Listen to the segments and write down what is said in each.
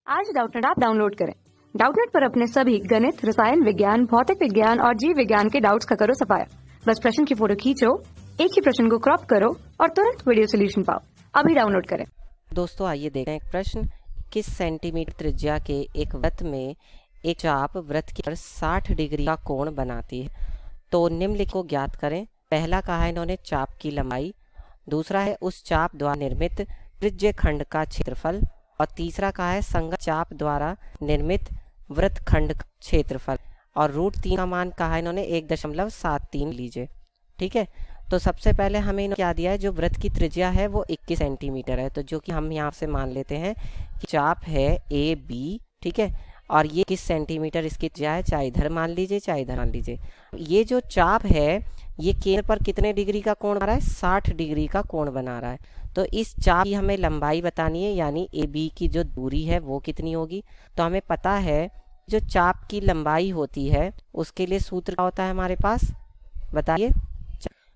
आज Doubtnut app download करें। Doubtnut पर अपने सभी गणित, रसायन विज्ञान, भौतिक विज्ञान और जीव विज्ञान के डाउट्स का करो सफाया। बस प्रश्न की फोटो खींचो, एक ही प्रश्न को क्रॉप करो और तुरंत वीडियो सोल्यूशन पाओ। अभी डाउनलोड करें। दोस्तों आइए देखें एक प्रश्न। किस सेंटीमीटर त्रिज्या के एक वृत्त में एक चाप वृत्त की 60 डिग्री का कोण बनाती है। तो निम्नलिखित को ज्ञात करें। पहला कहा है इन्होंने चाप की लंबाई, दूसरा है उस चाप द्वारा निर्मित त्रिज्य खंड का क्षेत्रफल और तीसरा कहा है संगत चाप द्वारा निर्मित वृत्त खंड का क्षेत्रफल। और √3 का मान कहा है इन्होंने 1.73 लीजिए। ठीक है, तो सबसे पहले हमें इन्होंने क्या दिया है, जो वृत्त की त्रिज्या है वो 21 सेंटीमीटर है। तो जो कि हम यहाँ से मान लेते हैं कि चाप है ए बी, ठीक है, और ये 21 सेंटीमीटर इसकी त्रिज्या है, चाहे इधर मान लीजिए चाहे इधर मान लीजिए। ये जो चाप है ये केंद्र पर कितने डिग्री का कोण बना रहा है, 60 डिग्री का कोण बना रहा है। तो इस चाप की हमें लंबाई बतानी है, यानी ए बी की जो दूरी है वो कितनी होगी। तो हमें पता है जो चाप की लंबाई होती है उसके लिए सूत्र क्या होता है हमारे पास, बताइए।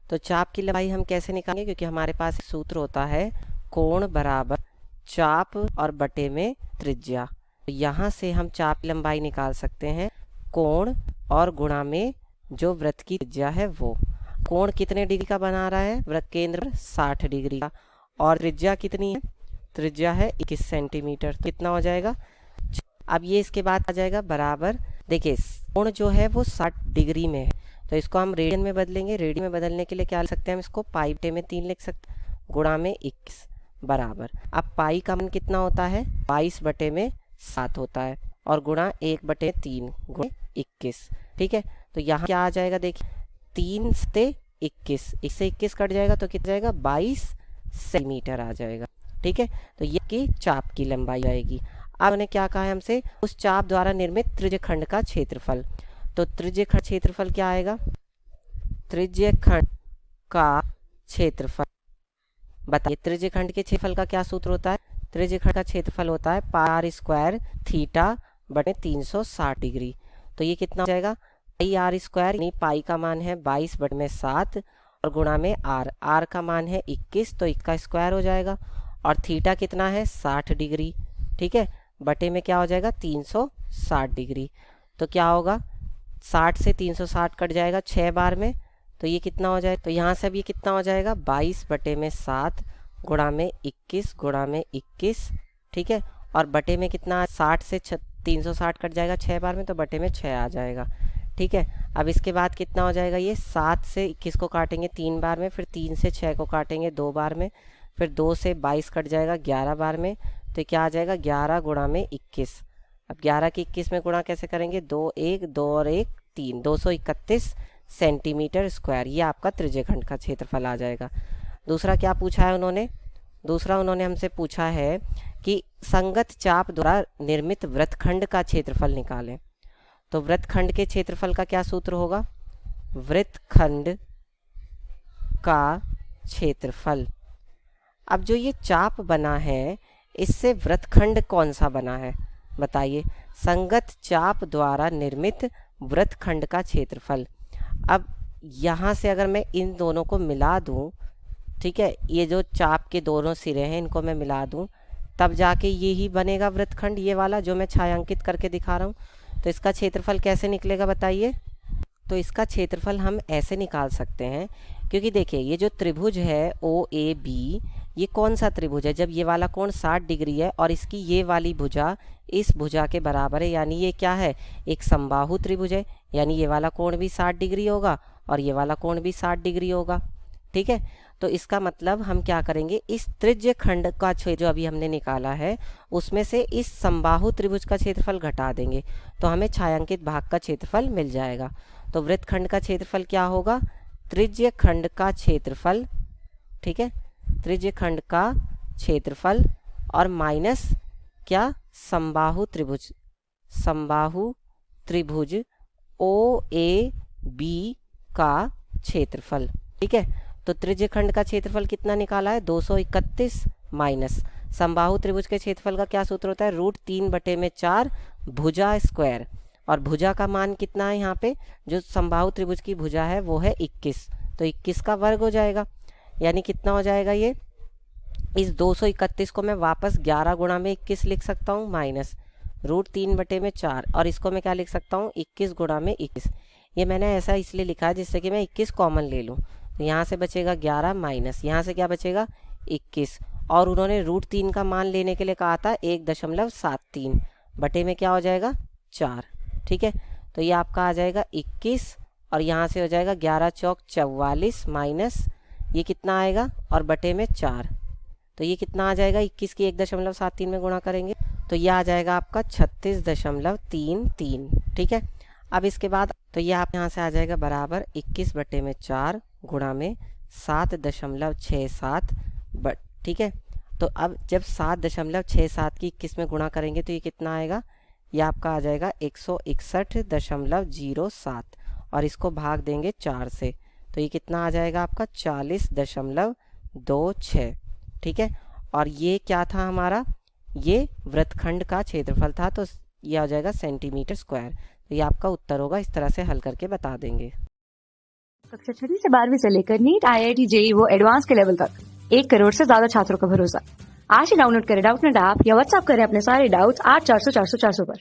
तो चाप की लंबाई हम कैसे निकालेंगे, क्योंकि हमारे पास सूत्र होता है कोण बराबर चाप और बटे में त्रिज्या। तो यहाँ से हम चाप की लंबाई निकाल सकते हैं कोण और गुणा में जो वृत्त की त्रिज्या है वो। कोण कितने डिग्री का बना रहा है, वृत्त केंद्र 60 डिग्री का, और त्रिज्या कितनी है, त्रिज्या है 21 सेंटीमीटर। तो कितना हो जाएगा, अब ये इसके बाद आ जाएगा बराबर, देखिए कोण जो है वो 60 डिग्री में है तो इसको हम रेडियन में बदलेंगे। रेडियन में बदलने के लिए क्या लिख सकते हैं हम, इसको पाई बटे में 3 लिख सकते हैं, गुणा में 21 बराबर। अब पाई का मान कितना होता है, 22 बटे में 7 होता है, और गुणा 1 बटे 3 गुणे 21। ठीक है, तो यहाँ क्या आ जाएगा, देखिए 3 से 21, इससे 21 कट जाएगा तो कितना जाएगा, 22 सेंटीमीटर आ जाएगा। ठीक है, तो ये की चाप की लंबाई आएगी। अब उन्हें क्या कहा है हमसे, उस चाप द्वारा निर्मित त्रिज्य खंड का क्षेत्रफल। तो त्रिज्य खंड क्षेत्रफल क्या आएगा, त्रिज्य खंड का क्षेत्रफल बताइए। त्रिज्य खंड के क्षेत्रफल का क्या सूत्र होता है, त्रिज्य खंड का क्षेत्रफल होता है पाई r² थीटा बटे 360 डिग्री। तो ये कितना हो जाएगा, पाई r², यानी पाई का मान है 22 बटे में 7 और गुणा में r का मान है 21, तो इसका स्क्वायर हो जाएगा, और थीटा कितना है 60 डिग्री। ठीक है, बटे में क्या हो जाएगा 360 डिग्री। तो क्या होगा, 60 से 360 कट जाएगा 6 बार में, तो ये कितना हो जाएगा, तो यहाँ से अब ये कितना हो जाएगा, 22 बटे में 7 गुणा में 21 गुणा में 21। ठीक है, और बटे में कितना, 60 से 360 कट जाएगा 6 बार में, तो बटे में 6 आ जाएगा। ठीक है, अब इसके बाद कितना हो जाएगा, ये 7 से 21 को काटेंगे 3 बार में, फिर 3 से 6 को काटेंगे 2 बार में, फिर 2 से 22 कट जाएगा 11 बार में, तो क्या आ जाएगा 11 गुणा में 21। अब 11 की 21 में गुणा कैसे करेंगे, 2 1 2 और 1 3, 231 सेंटीमीटर स्क्वायर। ये आपका त्रिज्य खंड का क्षेत्रफल आ जाएगा। दूसरा क्या पूछा है उन्होंने, दूसरा उन्होंने हमसे पूछा है कि संगत चाप द्वारा निर्मित वृत्तखंड का क्षेत्रफल निकालें। तो वृत्तखंड के क्षेत्रफल का क्या सूत्र होगा, वृत्तखंड का क्षेत्रफल। अब जो ये चाप बना है इससे वृत्तखंड कौन सा बना है, बताइए। संगत चाप द्वारा निर्मित वृत्तखंड का क्षेत्रफल। अब यहाँ से अगर मैं इन दोनों को मिला दूँ, ठीक है, ये जो चाप के दोनों सिरे हैं इनको मैं मिला दूँ, तब जाके ये ही बनेगा वृत्तखंड, ये वाला जो मैं छायांकित करके दिखा रहा हूँ। तो इसका क्षेत्रफल कैसे निकलेगा बताइए। तो इसका क्षेत्रफल हम ऐसे निकाल सकते हैं, क्योंकि देखिए ये जो त्रिभुज है OAB, ये कौन सा त्रिभुज है, जब ये वाला कोण 60 डिग्री है और इसकी ये वाली भुजा इस भुजा के बराबर है, यानी ये क्या है, एक समबाहु त्रिभुज है, यानी ये वाला कोण भी 60 डिग्री होगा और ये वाला कोण भी 60 डिग्री होगा। ठीक है, तो इसका मतलब हम क्या करेंगे, इस त्रिज्य खंड का क्षेत्र जो अभी हमने निकाला है उसमें से इस समबाहु त्रिभुज का क्षेत्रफल घटा देंगे, तो हमें छायांकित भाग का क्षेत्रफल मिल जाएगा। तो वृत्तखंड का क्षेत्रफल क्या होगा, त्रिज्य खंड का क्षेत्रफल, ठीक है, त्रिज्य खंड का क्षेत्रफल और माइनस क्या, समबाहु त्रिभुज, समबाहु त्रिभुज OAB का क्षेत्रफल। ठीक है, तो त्रिज्य खंड का क्षेत्रफल कितना निकाला है, 231 माइनस समबाहु त्रिभुज के क्षेत्रफल का क्या सूत्र होता है, √3 बटे में 4 भुजा स्क्वायर, और भुजा का मान कितना है यहाँ पे, जो समबाहु त्रिभुज की भुजा है वो है 21, तो 21 का वर्ग हो जाएगा, यानी कितना हो जाएगा ये इस 231 को मैं वापस 11 गुणा में 21 लिख सकता हूँ माइनस √3/4, और इसको मैं क्या लिख सकता हूँ 21 गुणा में 21। ये मैंने ऐसा इसलिए लिखा है जिससे कि मैं 21 कॉमन ले लूँ, तो यहाँ से बचेगा 11 माइनस यहाँ से क्या बचेगा 21, और उन्होंने √3 का मान लेने के लिए कहा था 1.73 बटे में क्या हो जाएगा 4। ठीक है, तो ये आपका आ जाएगा 21, और यहाँ से हो जाएगा 11 चौक 44 माइनस ये कितना आएगा और बटे में 4, तो ये कितना आ जाएगा 21 की 1.73 में गुणा करेंगे तो ये आ जाएगा आपका 36.33। ठीक है, अब इसके बाद तो ये आप यहाँ से आ जाएगा बराबर 21 बटे में 4 गुणा में 7.67 ठीक है, तो अब जब 7.67 की 21 में गुणा करेंगे तो ये कितना आएगा, ये आपका आ जाएगा 161.07, और इसको भाग देंगे 4 से तो ये कितना आ जाएगा आपका 40.26। ठीक है, और ये क्या था हमारा, ये वृत्तखंड का क्षेत्रफल था, तो ये आ जाएगा सेंटीमीटर स्क्वायर। तो ये आपका उत्तर होगा, इस तरह से हल करके बता देंगे। कक्षा 6 से 12वीं से लेकर नीट, IIT, JEE वो एडवांस के लेवल तक 1 करोड़ से ज्यादा छात्रों का भरोसा। आज ही डाउनलोड करें डाउटनेट ऐप या व्हाट्सएप करें अपने सारे डाउट्स 8400 400 400 पर।